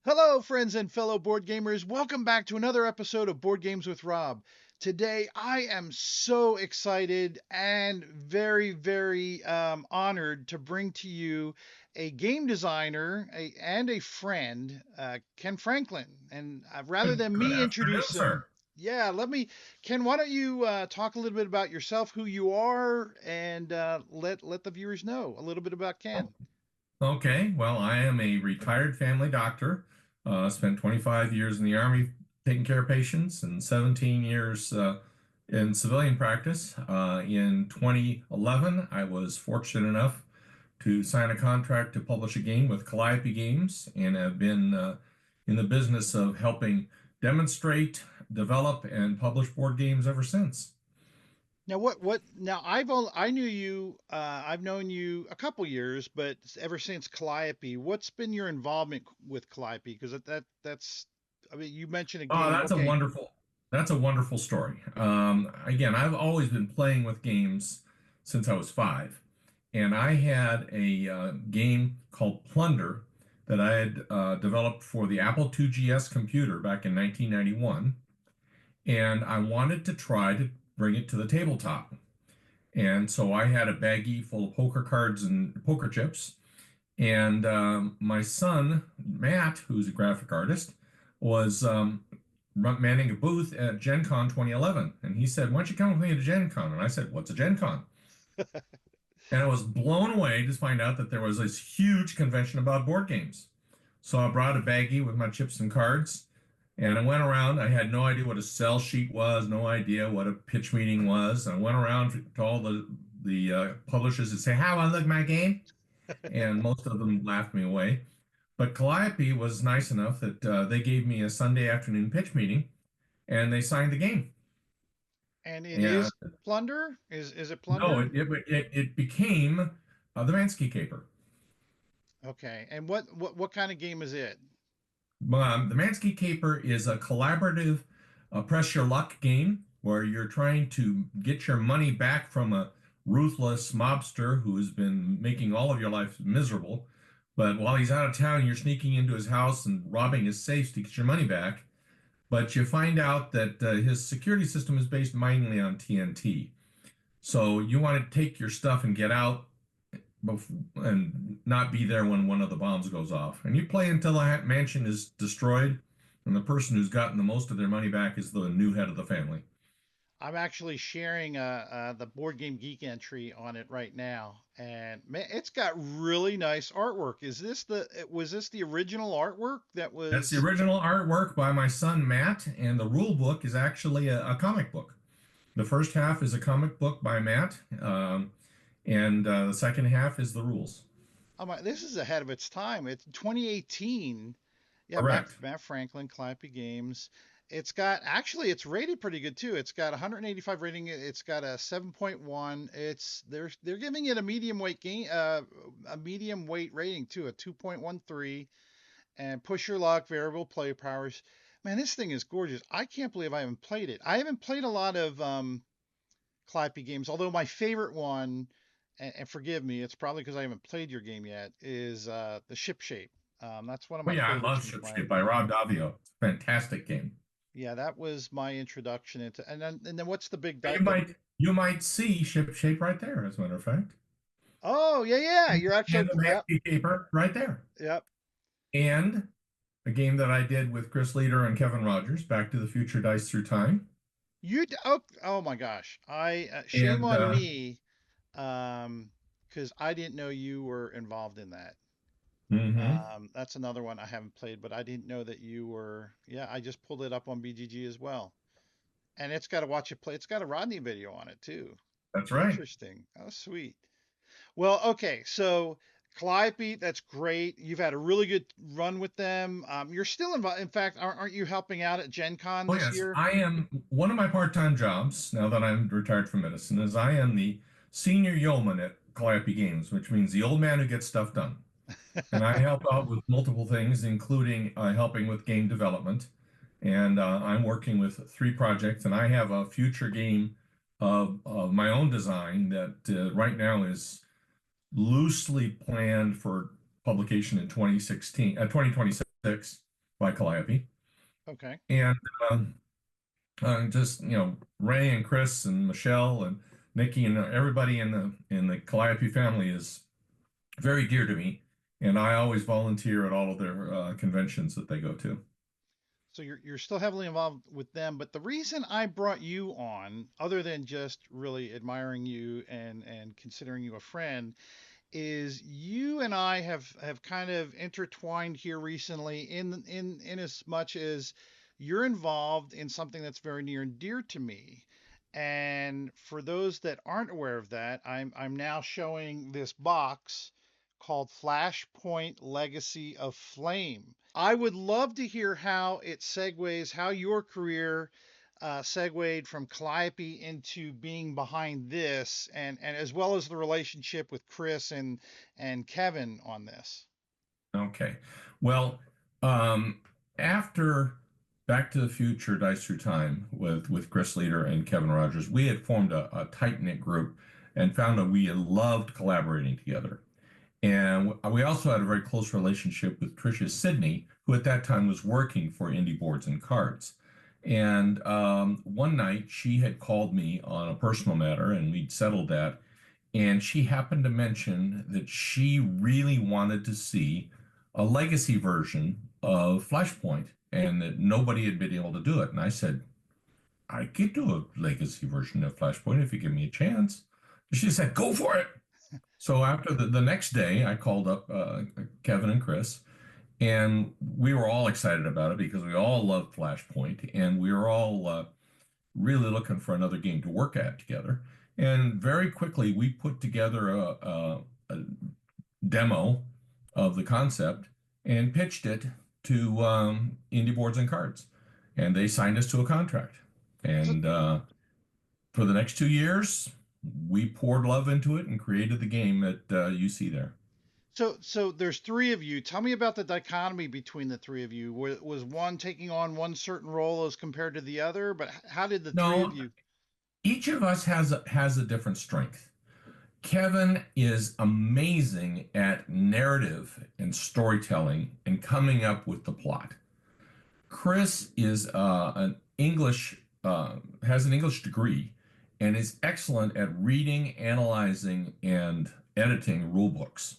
Hello, friends and fellow board gamers. Welcome back to another episode of Board Games with Rob. Today, I am so excited and very honored to bring to you a game designer and a friend, Ken Franklin. And rather than Good me afternoon, introduce him, sir. Ken, why don't you talk a little bit about yourself, who you are, and let the viewers know a little bit about Ken. Okay, well, I am a retired family doctor. Spent 25 years in the Army taking care of patients and 17 years in civilian practice. In 2011, I was fortunate enough to sign a contract to publish a game with Calliope Games and have been in the business of helping demonstrate, develop, and publish board games ever since. Now now I knew you I've known you a couple years, but ever since Calliope, what's been your involvement with Calliope? Because that's I mean you mentioned a Oh, game. Okay. that's a wonderful story. Again, I've always been playing with games since I was five, and I had a game called Plunder that I had developed for the Apple II GS computer back in 1991, and I wanted to try to bring it to the tabletop. And so I had a baggie full of poker cards and poker chips, and my son, Matt, who's a graphic artist, was manning a booth at Gen Con 2011. And he said, "Why don't you come with me to Gen Con?" And I said, "What's a Gen Con?" And I was blown away to find out that there was this huge convention about board games. So I brought a baggie with my chips and cards, and I went around. I had no idea what a sell sheet was, no idea what a pitch meeting was. I went around to all the publishers and say, "How I look my game?" And most of them laughed me away. But Calliope was nice enough that they gave me a Sunday afternoon pitch meeting, and they signed the game. And it And is Plunder? Is it no, Plunder? it became the Mansky Caper. Okay. And what kind of game is it? The Mansky Caper is a collaborative press your luck game where you're trying to get your money back from a ruthless mobster who has been making all of your life miserable. But while he's out of town, you're sneaking into his house and robbing his safes to get your money back. But you find out that his security system is based mainly on TNT. So you want to take your stuff and get out and not be there when one of the bombs goes off. And you play until the mansion is destroyed, and the person who's gotten the most of their money back is the new head of the family. I'm actually sharing the Board Game Geek entry on it right now, and man, it's got really nice artwork. Was this the original artwork that That's the was? original artwork by my son Matt, and the rule book is actually a comic book. The first half is a comic book by Matt, and the second half is the rules. This is ahead of its time. It's 2018. Yeah, Correct. Matt Franklin, Calliope Games. It's rated pretty good too. It's got 185 rating. It's got a 7.1. They're giving it a medium weight rating too, a 2.13, and push your luck, variable play powers. Man, this thing is gorgeous. I can't believe I haven't played it. I haven't played a lot of Calliope games, although my favorite one, and forgive me, it's probably because I haven't played your game yet, is the Ship Shape. That's one of Oh my yeah, I favorites love from Shipshape Calliope. by Rob Davio. Fantastic game. Yeah, that was my introduction into. And then what's the big You di- the might you might see Shipshape right there, as a matter of fact. Oh, yeah. You're actually And the yep, Mansky Caper right there. yep. And a game that I did with Chris Leader and Kevin Rogers, Back to the Future Dice Through Time. Oh my gosh. I Shame And on me, because I didn't know you were involved in that. mhm. That's another one I haven't played, but I didn't know that you were. Yeah, I just pulled it up on BGG as well. And it's got to watch it play. It's got a Rodney video on it too. That's right. Interesting. Oh, sweet. Well, okay. So Calliope, that's great. You've had a really good run with them. You're still involved. In fact, aren't you helping out at Gen Con Oh this yes, year? I am one of my part-time jobs now that I'm retired from medicine is I am the senior yeoman at Calliope Games, which means the old man who gets stuff done. And I help out with multiple things, including helping with game development. And I'm working with three projects, and I have a future game of my own design that right now is loosely planned for publication in 2026. by Calliope. Okay. And just, Ray and Chris and Michelle and Nikki and everybody in the Calliope family is very dear to me. And I always volunteer at all of their conventions that they go to. So you're still heavily involved with them, but the reason I brought you on, other than just really admiring you and considering you a friend, is you and I have kind of intertwined here recently in as much as you're involved in something that's very near and dear to me. And for those that aren't aware of that, I'm now showing this box called Flashpoint Legacy of Flame. I would love to hear how it segues, how your career segued from Calliope into being behind this, and as well as the relationship with Chris and Kevin on this. Okay. Well, after Back to the Future Dice Through Time with Chris Leader and Kevin Rogers, we had formed a tight-knit group and found that we loved collaborating together. And we also had a very close relationship with Tricia Sidney, who at that time was working for Indie Boards and Cards. And one night she had called me on a personal matter, and we'd settled that. And she happened to mention that she really wanted to see a legacy version of Flashpoint and that nobody had been able to do it. And I said, I could do a legacy version of Flashpoint if you give me a chance. She said, go for it. So after the next day, I called up Kevin and Chris, and we were all excited about it because we all loved Flashpoint, and we were all really looking for another game to work at together. And very quickly, we put together a demo of the concept and pitched it to Indie Boards and Cards, and they signed us to a contract. So, And for the next 2 years, we poured love into it and created the game that you see there. so there's three of you. Tell me about the dichotomy between the three of you. Was one taking on one certain role as compared to the other? But how did the three of No, you? each of us has a different strength. Kevin is amazing at narrative and storytelling and coming up with the plot. Chris is an English has an English degree and is excellent at reading, analyzing, and editing rule books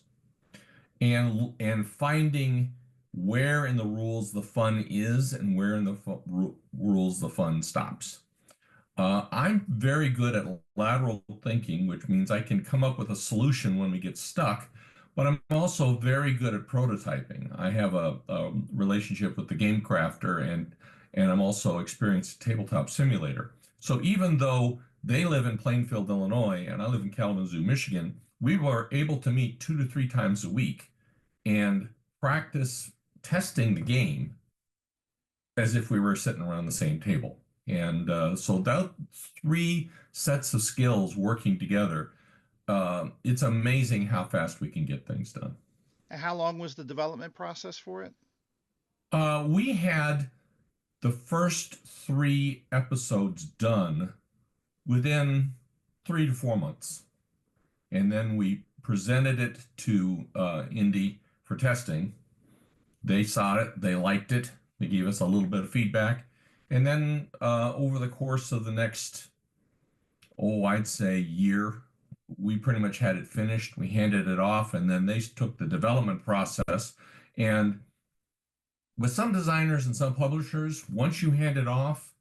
and finding where in the rules the fun is and where in the rules the fun stops. I'm very good at lateral thinking, which means I can come up with a solution when we get stuck, but I'm also very good at prototyping. I have a relationship with the Game Crafter, and I'm also experienced tabletop simulator. So even though they live in Plainfield, Illinois, and I live in Kalamazoo, Michigan, we were able to meet 2 to 3 times a week and practice testing the game as if we were sitting around the same table. And so that three sets of skills working together, it's amazing how fast we can get things done. And how long was the development process for it? We had the first 3 episodes done within 3 to 4 months. And then we presented it to Indy for testing. They saw it, they liked it, they gave us a little bit of feedback. And then over the course of the next, I'd say year, we pretty much had it finished. We handed it off, and then they took the development process. And with some designers and some publishers, once you hand it off,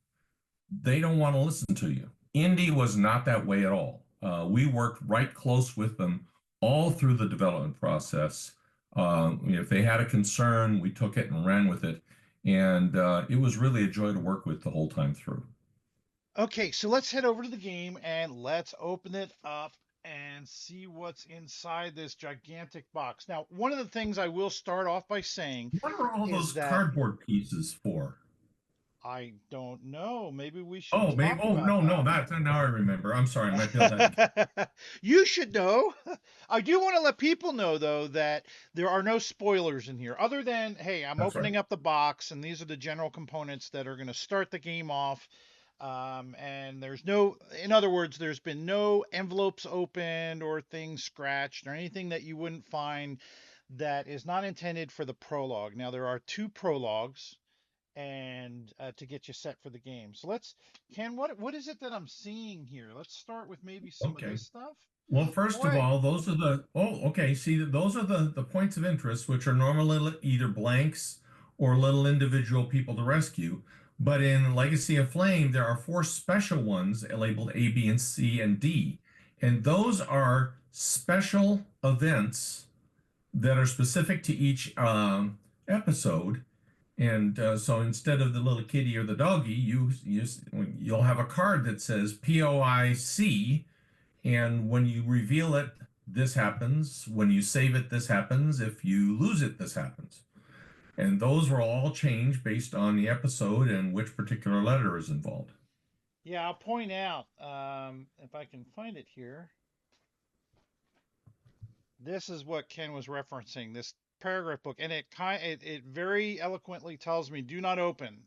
they don't want to listen to you. Indie was not that way at all. We worked right close with them all through the development process. If they had a concern, we took it and ran with it. And it was really a joy to work with the whole time through. Okay, so let's head over to the game and let's open it up and see what's inside this gigantic box. Now, one of the things I will start off by saying What are all is those that cardboard pieces for? I don't know. Maybe we should Oh, maybe. talk Oh, about no, no, that. that now I remember. I'm sorry, I might be able to. You should know. I do want to let people know, though, that there are no spoilers in here, other than, hey, I'm That's right. opening up the box, and these are the general components that are going to start the game off. And there's no, in other words, there's been no envelopes opened or things scratched or anything that you wouldn't find that is not intended for the prologue. Now there are two prologues, and to get you set for the game. So Ken, what is it that I'm seeing here? Let's start with maybe some of Okay. this stuff. Well, first of Boy, all, those are okay. See, those are the points of interest, which are normally either blanks or little individual people to rescue. But in Legacy of Flame, there are four special ones labeled A, B, and C, and D. And those are special events that are specific to each episode. And so instead of the little kitty or the doggy, you'll have a card that says POIC, and when you reveal it, this happens. When you save it, this happens. If you lose it, this happens. And those will all change based on the episode and which particular letter is involved. yeah, I'll point out if I can find it here. This is what Ken was referencing, this paragraph book, and it very eloquently tells me do not open.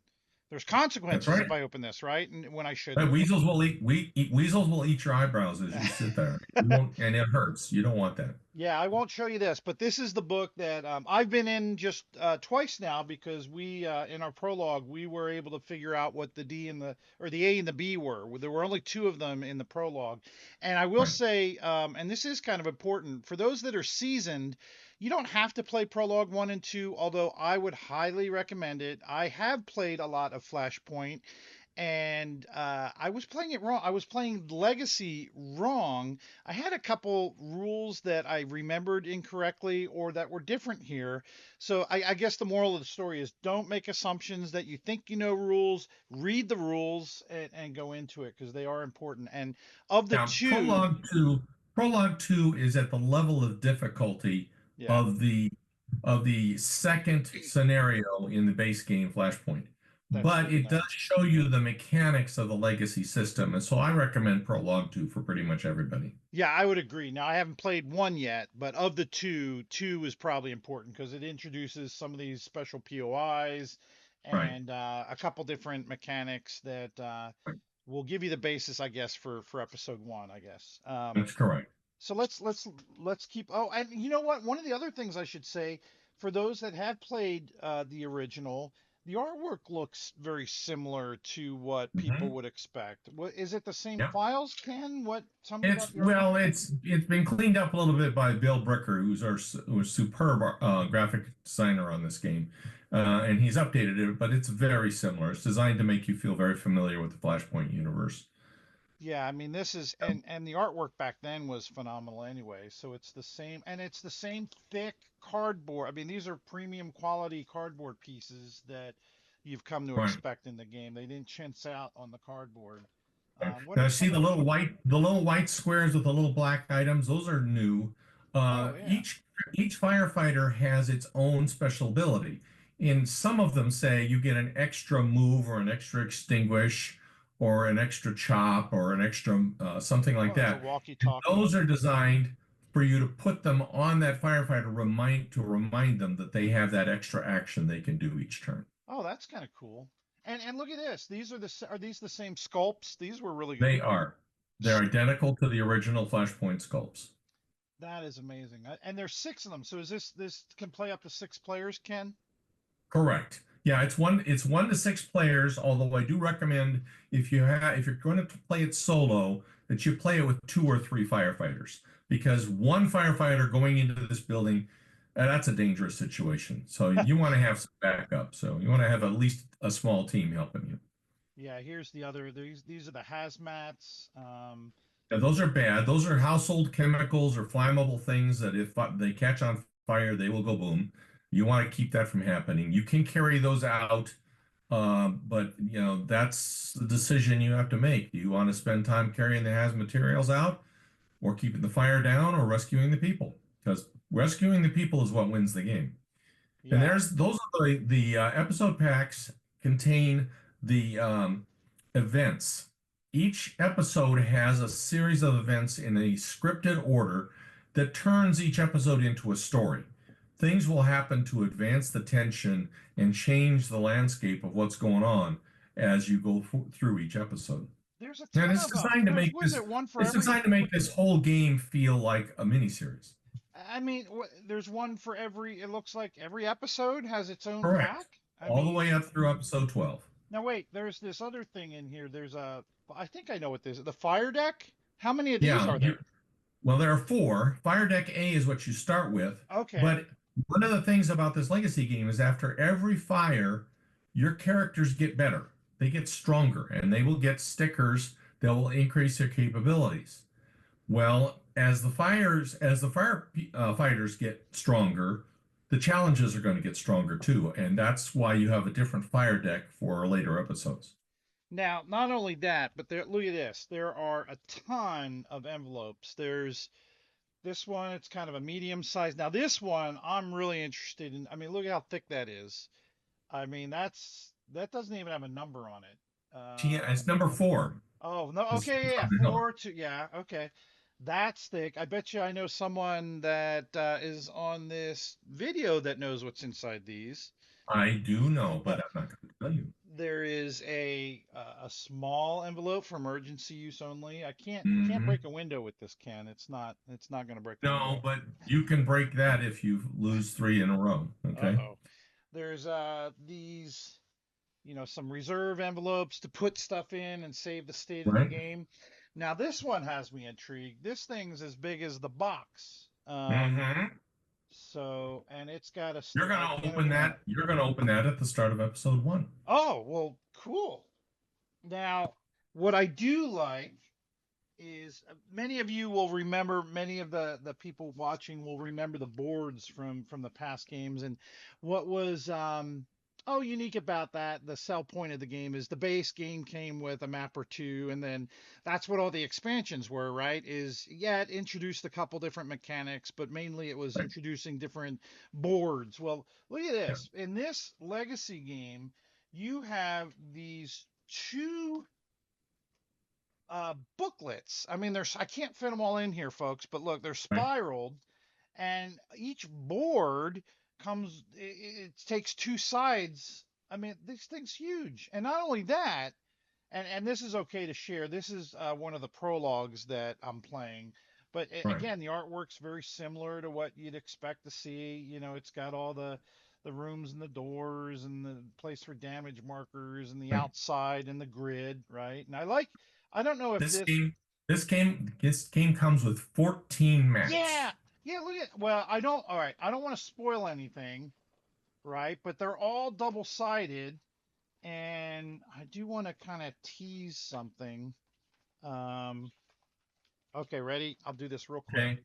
There's That's consequences right. if I open this, right? And when I But shouldn't. weasels will eat your eyebrows as you sit there. You won't, and it hurts. You don't want that. Yeah, I won't show you this, but this is the book that I've been in just twice now because we in our prologue we were able to figure out what the D and the A and the B were. There were only two of them in the prologue, and I will Right. say, and this is kind of important for those that are seasoned. You don't have to play prologue one and two, although I would highly recommend it. I have played a lot of Flashpoint, and I was playing it wrong. I was playing Legacy wrong. I had a couple rules that I remembered incorrectly or that were different here. So I guess the moral of the story is don't make assumptions that you think you know rules. Read the rules and go into it because they are important. And of the Now, two, prologue two is at the level of difficulty yeah, of the second scenario in the base game Flashpoint. that's But good to it does know. show you the mechanics of the legacy system. And so I recommend Prologue 2 for pretty much everybody. Yeah, I would agree. Now, I haven't played one yet, but of the two, two is probably important because it introduces some of these special POIs Right. and a couple different mechanics that Right. will give you the basis, I guess, for episode one, I guess. That's correct. So let's keep. Oh, and you know what? One of the other things I should say for those that have played the original, the artwork looks very similar to what people Mhm. would expect. What is it? The same Yeah. files, Ken? What? Tell me about It's the artwork. well, it's been cleaned up a little bit by Bill Bricker, who's superb graphic designer on this game, and he's updated it, but it's very similar. It's designed to make you feel very familiar with the Flashpoint universe. Yeah, I mean this is and the artwork back then was phenomenal anyway. So it's the same and it's the same thick cardboard. I mean these are premium quality cardboard pieces that you've come to Right. expect in the game. They didn't chintz out on the cardboard. Right. What Now, are see some of the? the little white squares with the little black items. Those are new. Oh yeah. Each firefighter has its own special ability. In some of them, say you get an extra move or an extra extinguish or an extra chop or an extra something like Oh, there's a that. And walkie-talkie. those are designed for you to put them on that firefighter remind them that they have that extra action they can do each turn. Oh, that's kind of cool. And look at this. These are these the same sculpts? These were really good. They are. They're identical to the original Flashpoint sculpts. That is amazing. And there's six of them. So is this can play up to six players, Ken? Correct. Yeah, it's one to six players, although I do recommend if you're going to play it solo, that you play it with two or three firefighters because one firefighter going into this building, that's a dangerous situation. So you want to have some backup. So you want to have at least a small team helping you. Yeah, here's the other. These are the hazmats. Now, those are bad. Those are household chemicals or flammable things that if they catch on fire, they will go boom. You want to keep that from happening. You can carry those out, but that's the decision you have to make. Do you want to spend time carrying the hazmat materials out, or keeping the fire down, or rescuing the people? Because rescuing the people is what wins the game. And Yeah. those are the episode packs contain the events. Each episode has a series of events in a scripted order that turns each episode into a story. Things will happen to advance the tension and change the landscape of what's going on as you go through each episode. There's a And ton of them. There's was it one for it's every? designed to make this whole game feel like a miniseries. I mean, there's one for every. It looks like every episode has its own Correct. pack. I All the mean, way up through episode 12. now wait, there's this other thing in here. There's a. I think I know what this is. The fire deck. How many of these Yeah, are there? well, there are four. Fire Deck A is what you start with, Okay. but one of the things about this legacy game is after every fire, your characters get better. They get stronger, and they will get stickers that will increase their capabilities. Well, as the fighters get stronger, the challenges are going to get stronger too, and that's why you have a different fire deck for later episodes. Now, not only that, but there. Look at this. There are a ton of envelopes. There's this one. It's kind of a medium size. Now, this one I'm really interested in. I mean, look at how thick that is. I mean, that doesn't even have a number on it. Yeah, it's number four. Oh no, It's okay, yeah, on the hill. 4 2, yeah, okay. That's thick. I bet you I know someone that is on this video that knows what's inside these. I do know, but I'm not going to tell you. There is a small envelope for emergency use only. I can't Hmm. break a window with this can. It's not going to break the No, window. but you can break that if you lose three in a row. Okay. Uh-oh. There's these, some reserve envelopes to put stuff in and save the state of the Right. game. Now this one has me intrigued. This thing's as big as the box. Hmm. And it's got I You're can't going open that. to open that at the start of episode one. Oh, well, cool. Now, what I do like is many of you will remember, many of the people watching will remember the boards from the past games. And what was unique about that, the sell point of the game is the base game came with a map or two, and then that's what all the expansions were, right? Is yeah, it introduced a couple different mechanics, but mainly it was Right. introducing different boards. Well, look at Yeah. this. In this legacy game, you have these two booklets. I mean, I can't fit them all in here, folks, but look, they're Right. spiraled, and each board it takes two sides. I mean, this thing's huge. And not only that, and this is okay to share. This is one of the prologues that I'm playing. But Right. again, the artwork's very similar to what you'd expect to see. It's got all the rooms and the doors and the place for damage markers and the Right. outside and the grid, right? And I don't know if This this. game, this game comes with 14 Yeah, maps. yeah. Look at. Well, I don't. All right, I don't want to spoil anything, right? But they're all double-sided, and I do want to kind of tease something. Um, okay, ready? I'll do this real quick. Okay.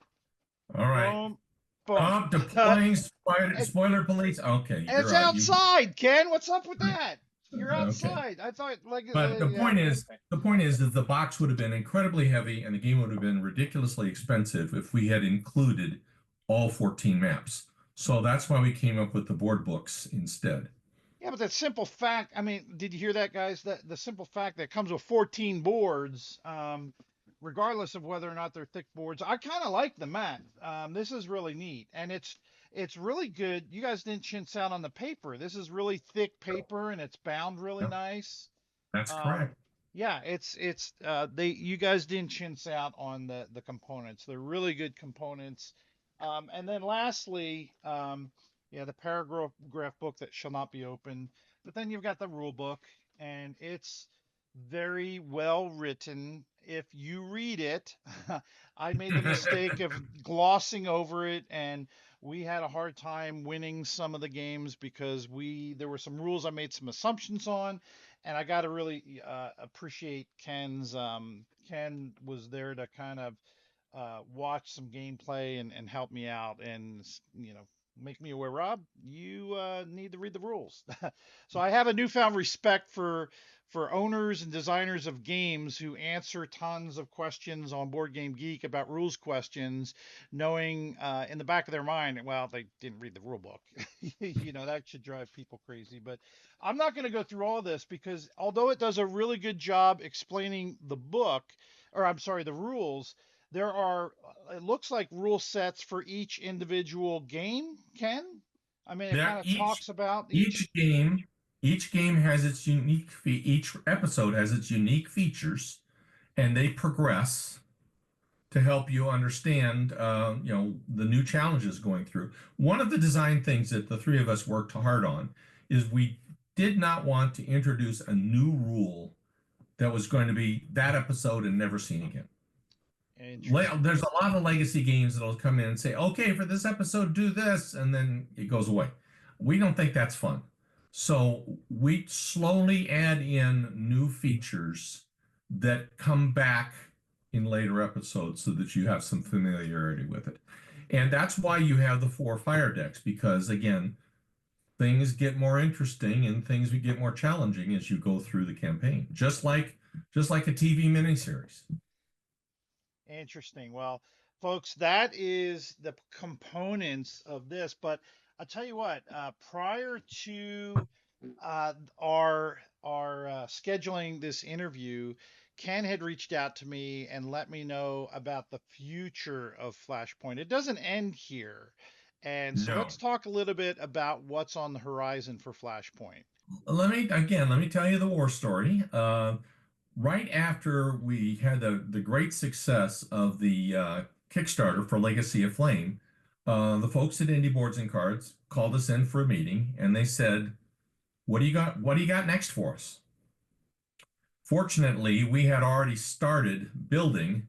All right. Boom, boom. Oh, deploying It- spoiler police. Okay, it's you're right. outside, Ken. What's up with Right. that? You're Okay. outside. I thought like But yeah. Okay. the point is that the box would have been incredibly heavy and the game would have been ridiculously expensive if we had included all 14 maps. So that's why we came up with the board books instead. Yeah, but that simple fact, I mean, did you hear that, guys? That the simple fact that it comes with 14 boards, regardless of whether or not they're thick boards, I kind of like the mat. This is really neat, and it's really good. You guys didn't chintz out on the paper. This is really thick paper, and it's bound really Yep, nice. that's Um, correct. yeah, it's they you guys didn't chintz out on the components. They're really good components. And then lastly, yeah, the paragraph book that shall not be opened. But then you've got the rule book, and it's very well written. If you read it, I made the mistake of glossing over it, and we had a hard time winning some of the games because there were some rules I made some assumptions on, and I got to really appreciate Ken's. Ken was there to kind of watch some gameplay and help me out and make me aware, Rob, you need to read the rules. So I have a newfound respect for owners and designers of games who answer tons of questions on Board Game Geek about rules questions, knowing in the back of their mind, well, they didn't read the rule book. That should drive people crazy. But I'm not going to go through all this because although it does a really good job explaining the book, or I'm sorry, the rules, there are, it looks like rule sets for each individual game, Ken? I mean, it There kind of talks about each. each game each game has its each episode has its unique features and they progress to help you understand, the new challenges going through. One of the design things that the three of us worked hard on is we did not want to introduce a new rule that was going to be that episode and never seen again. Interesting. There's a lot of legacy games that'll come in and say, okay, for this episode, do this, and then it goes away. We don't think that's fun. So we slowly add in new features that come back in later episodes so that you have some familiarity with it. And that's why you have the 4 fire decks, because again, things get more interesting and things get more challenging as you go through the campaign, just like a TV miniseries. Interesting. Well, folks, that is the components of this. But I'll tell you what, prior to our scheduling this interview, Ken had reached out to me and let me know about the future of Flashpoint. It doesn't end here. And so No. let's talk a little bit about what's on the horizon for Flashpoint. Let me tell you the war story. Right after we had the great success of the Kickstarter for Legacy of Flame, the folks at Indie Boards and Cards called us in for a meeting, and they said, "What do you got? What do you got next for us?" Fortunately, we had already started building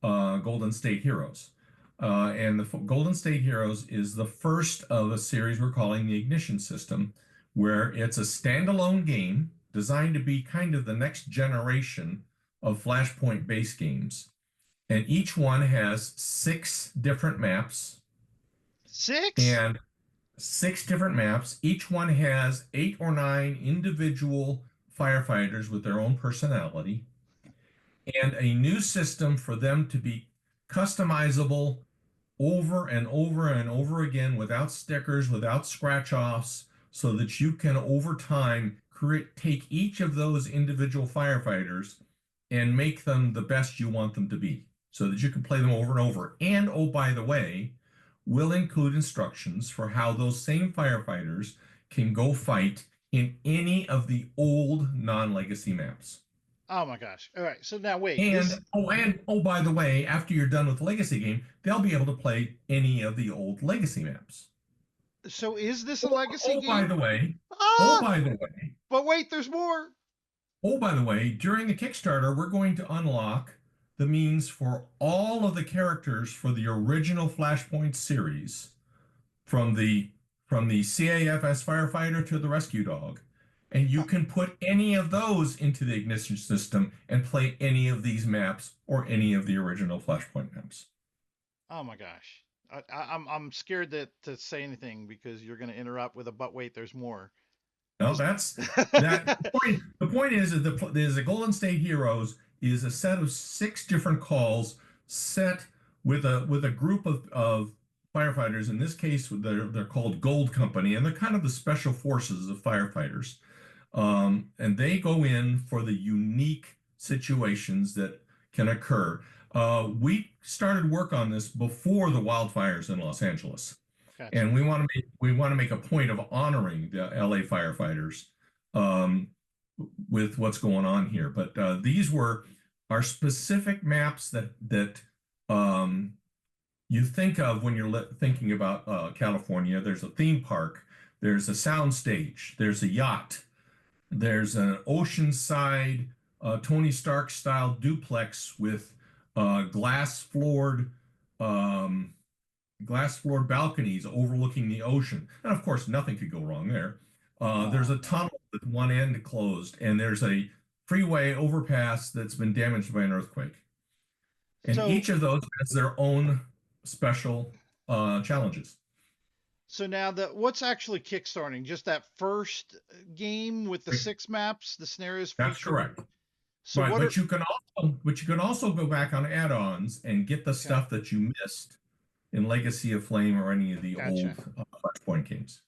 Golden State Heroes. And the Golden State Heroes is the first of a series we're calling the Ignition System, where it's a standalone game designed to be kind of the next generation of Flashpoint base games. And each one has 6 different maps. Six? And 6 different maps. Each one has 8 or 9 individual firefighters with their own personality, and a new system for them to be customizable over and over and over again without stickers, without scratch offs, so that you can over time take each of those individual firefighters and make them the best you want them to be, so that you can play them over and over. And oh, by the way, we'll include instructions for how those same firefighters can go fight in any of the old non-legacy maps. Oh my gosh. All right. So now wait, this, And by the way, after you're done with the legacy game, they'll be able to play any of the old legacy maps. so is this a Oh, legacy oh, by game? the way, oh, Ah, by the way, but wait, there's more. during the Kickstarter, we're going to unlock the means for all of the characters for the original Flashpoint series, from the CAFS firefighter to the rescue dog. And you can put any of those into the Ignition System and play any of these maps or any of the original Flashpoint maps. Oh my gosh. I'm scared to say anything because you're going to interrupt with a but wait, there's more. No, This that's that. The point is that the Golden State Heroes is a set of 6 different calls set with a group of firefighters. In this case, they're called Gold Company, and they're kind of the special forces of firefighters. And they go in for the unique situations that can occur. We started work on this before the wildfires in Los Angeles, Gotcha. and we want to make a point of honoring the LA firefighters um, with what's going on here. But these were our specific maps that um, you think of when you're thinking about California. There's a theme park, there's a sound stage, there's a yacht, there's an oceanside Tony Stark style duplex with glass floored um, balconies overlooking the ocean. And of course, nothing could go wrong there. There's Oh, a tunnel with one end closed, and there's a freeway overpass that's been damaged by an earthquake. And so each of those has their own special challenges. so now the what's actually kickstarting? Just that first game with the 6 maps, the scenarios That's featuring. correct. So Right, what are but you can also go back on add-ons and get the okay? stuff that you missed in Legacy of Flame or any of the old Gotcha. Flashpoint games.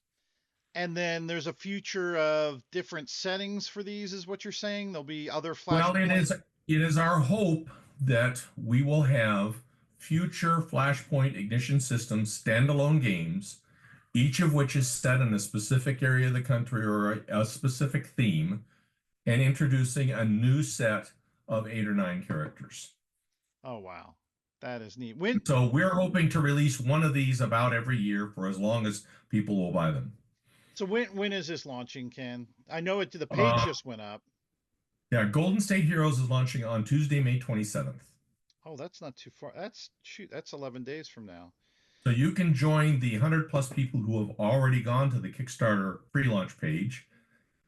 And then there's a future of different settings for these, is what you're saying? There'll be other Well, it Flashpoint. is it is our hope that we will have future Flashpoint Ignition System standalone games, each of which is set in a specific area of the country or a specific theme, and introducing a new set of 8 or 9 characters. Oh wow. That is neat. When So we're hoping to release one of these about every year for as long as people will buy them. so when is this launching, Ken? I know the page Uh, just went up. yeah, Golden State Heroes is launching on Tuesday, May 27th. Oh, that's not too far. That's 11 days from now. So you can join the 100 plus people who have already gone to the Kickstarter pre-launch page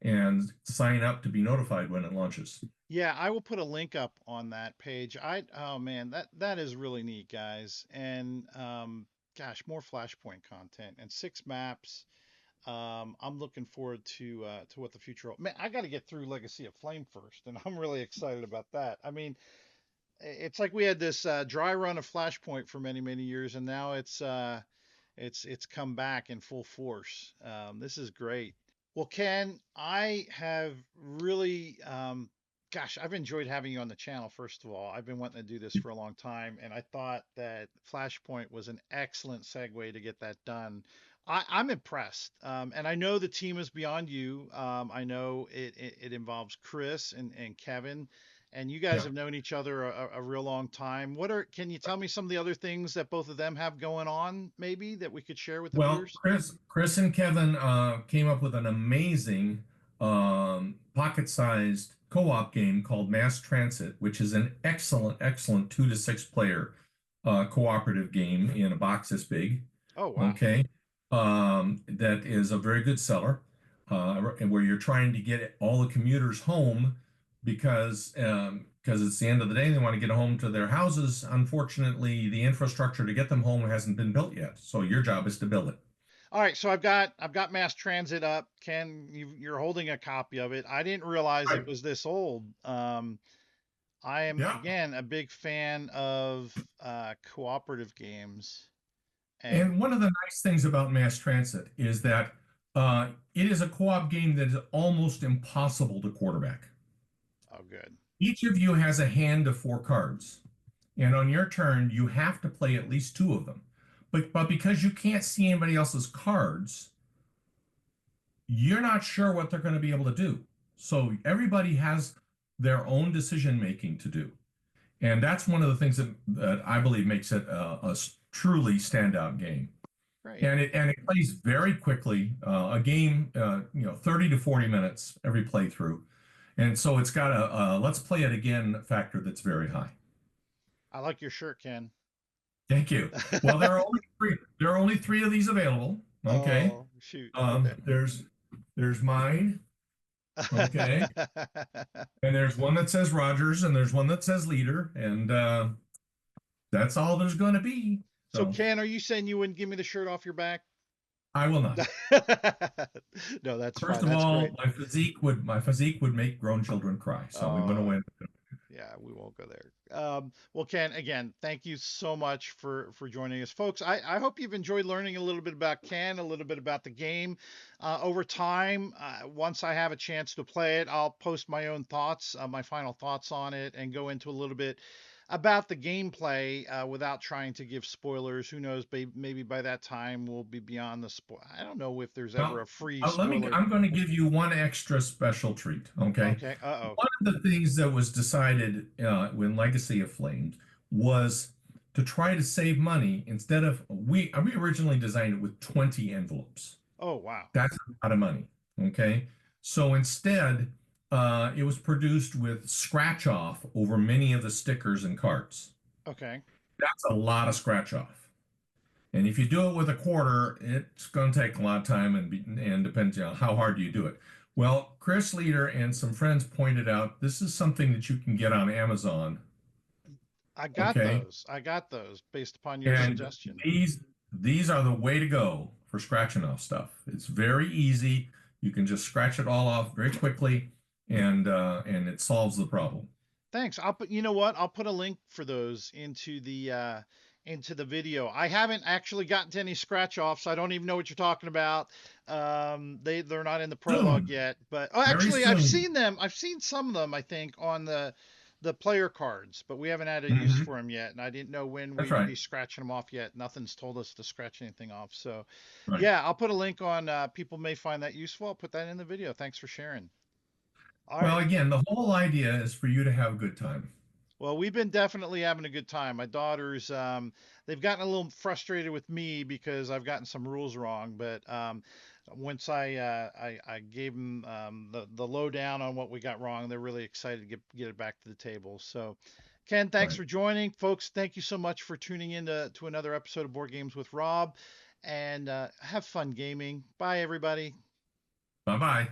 and sign up to be notified when it launches. Yeah, I will put a link up on that page. Oh man, that is really neat, guys. And gosh, more Flashpoint content and 6 maps. I'm looking forward to what the future. Man, I got to get through Legacy of Flame first, and I'm really excited about that. I mean, it's like we had this dry run of Flashpoint for many many years, and now it's come back in full force. This is great. Well, Ken, I have really, gosh, I've enjoyed having you on the channel, first of all. I've been wanting to do this for a long time, and I thought that Flashpoint was an excellent segue to get that done. I'm impressed. And I know the team is beyond you. I know it involves Chris and Kevin, and you guys Yeah. have known each other a real long time. Can you tell me some of the other things that both of them have going on, maybe that we could share with the Well, viewers? Chris and Kevin came up with an amazing pocket-sized co-op game called Mass Transit, which is an excellent, excellent 2 to 6 player cooperative game in a box this big. Oh, wow. Okay, that is a very good seller, and where you're trying to get all the commuters home because it's the end of the day, they want to get home to their houses. Unfortunately, the infrastructure to get them home hasn't been built yet. So your job is to build it. All right, so I've got Mass Transit up. Ken, you're holding a copy of it. I didn't realize it Right. was this old. I am Yeah. again a big fan of cooperative games, and And one of the nice things about mass transit is that it is a co-op game that is almost impossible to quarterback. oh, good. Each of you has a hand of 4 cards, and on your turn, you have to play at least 2 of them. But because you can't see anybody else's cards, you're not sure what they're going to be able to do. So everybody has their own decision making to do. And that's one of the things that I believe makes it a truly standout game. Great. And it plays very quickly. A game, 30 to 40 minutes every playthrough, and so it's got a let's play it again factor that's very high. I like your shirt, Ken. Thank you. Well, there are only three. There are only 3 of these available. Okay. Oh, shoot. Okay. There's mine. Okay. And there's one that says Rogers, and there's one that says Leader, and that's all there's going to be. So, So Ken, are you saying you wouldn't give me the shirt off your back? I will not. No, that's First fine. of That's all, great. my physique would make grown children cry. So we went Oh, away. yeah, we won't go there. Well, Ken, again, thank you so much for joining us, folks. I hope you've enjoyed learning a little bit about Ken, a little bit about the game. Over time, once I have a chance to play it, I'll post my own thoughts, my final thoughts on it, and go into a little bit about the gameplay without trying to give spoilers. Who knows? Maybe by that time we'll be beyond the spoil. I don't know if there's ever Well, a free spoiler. I'm going to give you one extra special treat. Okay. Okay. Uh-oh. One of the things that was decided when Legacy of Flames was to try to save money instead of we originally designed it with 20 envelopes. Oh, wow. That's a lot of money. Okay. So instead, it was produced with scratch off over many of the stickers and cards. Okay. That's a lot of scratch off. And if you do it with a quarter, it's going to take a lot of time and depends on how hard you do it. Well, Chris Leader and some friends pointed out this is something that you can get on Amazon. I got Okay. those. I got those based upon your And suggestion. these are the way to go for scratching off stuff. It's very easy. You can just scratch it all off very quickly and it solves the problem. Thanks. You know what? I'll put a link for those into the video. I haven't actually gotten to any scratch offs. I don't even know what you're talking about. They're not in the prologue Soon, yet, but oh, very actually I've soon. seen them. I've seen some of them, I think, on the player cards, but we haven't had a use Hmm. for them yet, and I didn't know when That's we would right. be scratching them off yet. Nothing's told us to scratch anything off. So, Right. yeah, I'll put a link on people may find that useful. I'll put that in the video. Thanks for sharing. All Well, right. again, the whole idea is for you to have a good time. Well, we've been definitely having a good time. My daughters, they've gotten a little frustrated with me because I've gotten some rules wrong, but once I gave them the lowdown on what we got wrong, they're really excited to get it back to the table. So, Ken, thanks Right. for joining, folks. Thank you so much for tuning in to another episode of Board Games with Rob, and have fun gaming. Bye, everybody. Bye bye.